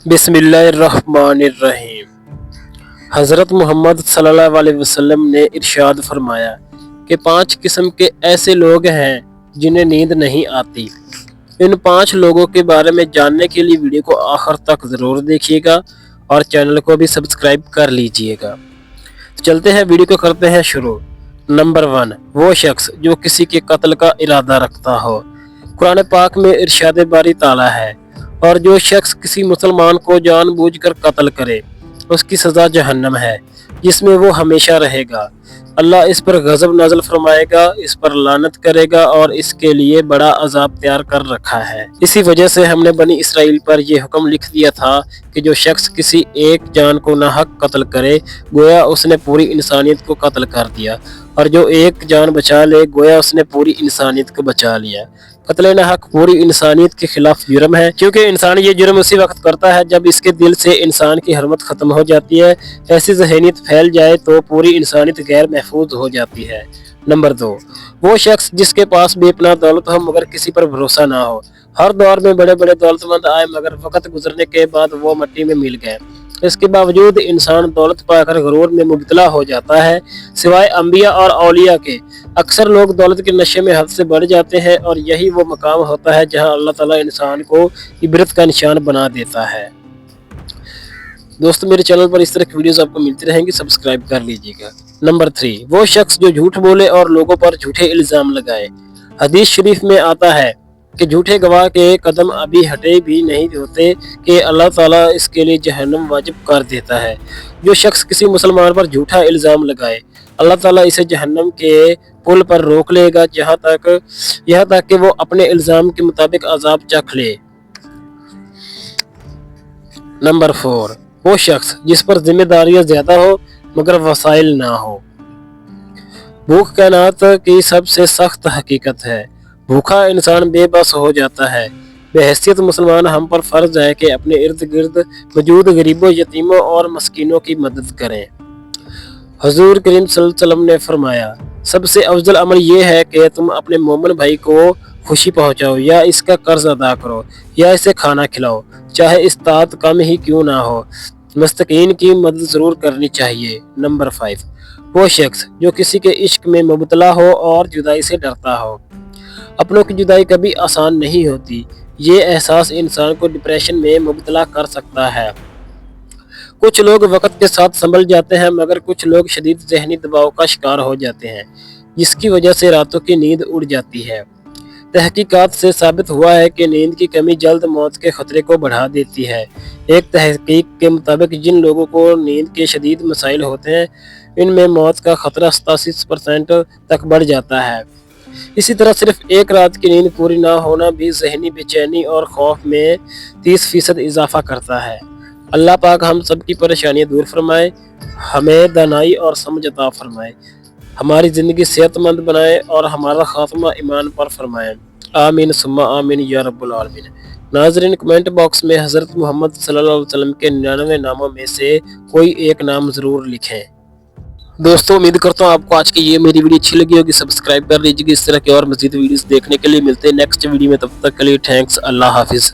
बिस्मिल्लाहिर्रहमानिर्रहीम। हज़रत मोहम्मद सल्लल्लाहु अलैहि वसल्लम ने इरशाद फरमाया कि 5 किस्म के ऐसे लोग हैं जिन्हें नींद नहीं आती। इन 5 लोगों के बारे में जानने के लिए वीडियो को आखिर तक ज़रूर देखिएगा और चैनल को भी सब्सक्राइब कर लीजिएगा। तो चलते हैं, वीडियो को करते हैं शुरू। नंबर 1, वो शख्स जो किसी के कत्ल का इरादा रखता हो। कुरान पाक में इरशाद बारी ताला है, और जो शख्स किसी मुसलमान को जानबूझकर कत्ल करे उसकी सज़ा जहन्नम है, जिसमें वो हमेशा रहेगा। अल्लाह इस पर गज़ब नाज़िल फरमाएगा, इस पर लानत करेगा और इसके लिए बड़ा अजाब तैयार कर रखा है। इसी वजह से हमने बनी इसराइल पर यह हुक्म लिख दिया था कि जो शख्स किसी एक जान को नाहक कत्ल करे, गोया उसने पूरी इंसानियत को कत्ल कर दिया, और जो एक जान बचा ले, गोया उसने पूरी इंसानियत को बचा लिया। कत्ल नाहक पूरी इंसानियत के खिलाफ जुर्म है, क्योंकि इंसान ये जुर्म उसी वक्त करता है जब इसके दिल से इंसान की हरमत खत्म हो जाती है। ऐसी ज़हनीत फैल जाए तो पूरी इंसानियत गैर महफूज हो जाती है। नंबर 2, वो शख्स जिसके पास बेपनाह दौलत हो मगर किसी पर भरोसा ना हो। हर दौर में बड़े बड़े दौलतमंद आए मगर वक्त गुजरने के बाद वो मिट्टी में मिल गए। इसके बावजूद इंसान दौलत पाकर गुरूर में मुब्तला हो जाता है। सिवाय अंबिया और औलिया के, अक्सर लोग दौलत के नशे में हद से बढ़ जाते हैं, और यही वो मकाम होता है जहां अल्लाह ताला इंसान को इबरत का निशान बना देता है। दोस्तों, मेरे चैनल पर इस तरह की वीडियोस आपको मिलती रहेंगी, सब्सक्राइब कर लीजिएगा। नंबर 3, वो शख्स जो झूठ बोले और लोगों पर झूठे इल्जाम लगाए। हदीस शरीफ में आता है कि झूठे गवाह के कदम अभी हटे भी नहीं होते कि अल्लाह ताला इसके लिए जहन्नम वाजिब कर देता है। जो शख्स किसी मुसलमान पर झूठा इल्ज़ाम लगाए, अल्लाह ताला इसे जहन्नम के पुल पर रोक लेगा यहाँ तक कि वो अपने इल्ज़ाम के मुताबिक अजाब चख ले। नंबर 4, वो शख्स जिस पर जिम्मेदारियां ज्यादा हो मगर वसाइल ना हो। भूख कायनात की सबसे सख्त हकीकत है। भूखा इंसान बेबस हो जाता है। बहैसियत मुसलमान हम पर फर्ज है कि अपने इर्द गिर्द मौजूद गरीबों, यतीमों और मस्कीनों की मदद करें। हुजूर करीम सल्लल्लाहु अलैहि वसल्लम ने फरमाया, सबसे अफजल अमल ये है कि तुम अपने मोमिन भाई को खुशी पहुंचाओ, या इसका कर्ज अदा करो, या इसे खाना खिलाओ, चाहे इस तात कम ही क्यों ना हो। मस्तकीन की मदद जरूर करनी चाहिए। नंबर 5, वो शख्स जो किसी के इश्क में मुबतला हो और जुदाई से डरता हो। अपनों की जुदाई कभी आसान नहीं होती। ये एहसास इंसान को डिप्रेशन में मुबतला कर सकता है। कुछ लोग वक्त के साथ संभल जाते हैं मगर कुछ लोग शदीद ज़हनी दबाव का शिकार हो जाते हैं, जिसकी वजह से रातों की नींद उड़ जाती है। तहकीकात से साबित हुआ है कि नींद की कमी जल्द मौत के खतरे को बढ़ा देती है। एक तहकीक के मुताबिक जिन लोगों को नींद के शदीद मसाइल होते हैं, इनमें मौत का खतरा 87% तक बढ़ जाता है। इसी तरह सिर्फ एक रात की नींद पूरी ना होना भी ज़हनी बेचैनी और खौफ में 30% इजाफा करता है। अल्लाह पाक हम सब की परेशानियां दूर फरमाए, हमें दानाई और समझ अता फरमाए, हमारी ज़िंदगी सेहतमंद बनाए और हमारा खात्मा ईमान पर फरमाए। आमीन सुम्मा आमीन या रब्बुल आलमीन। नाज़रीन, कमेंट बॉक्स में हज़रत मोहम्मद सल्लल्लाहु अलैहि वसल्लम के 99 नामों में से कोई एक नाम ज़रूर लिखें। दोस्तों, उम्मीद करता हूँ आपको आज की ये मेरी वीडियो अच्छी लगी होगी। सब्सक्राइब कर लीजिएगा इस तरह के और मज़ीद वीडियोस देखने के लिए। मिलते हैं नेक्स्ट वीडियो में, तब तक के लिए थैंक्स। अल्लाह हाफिज़।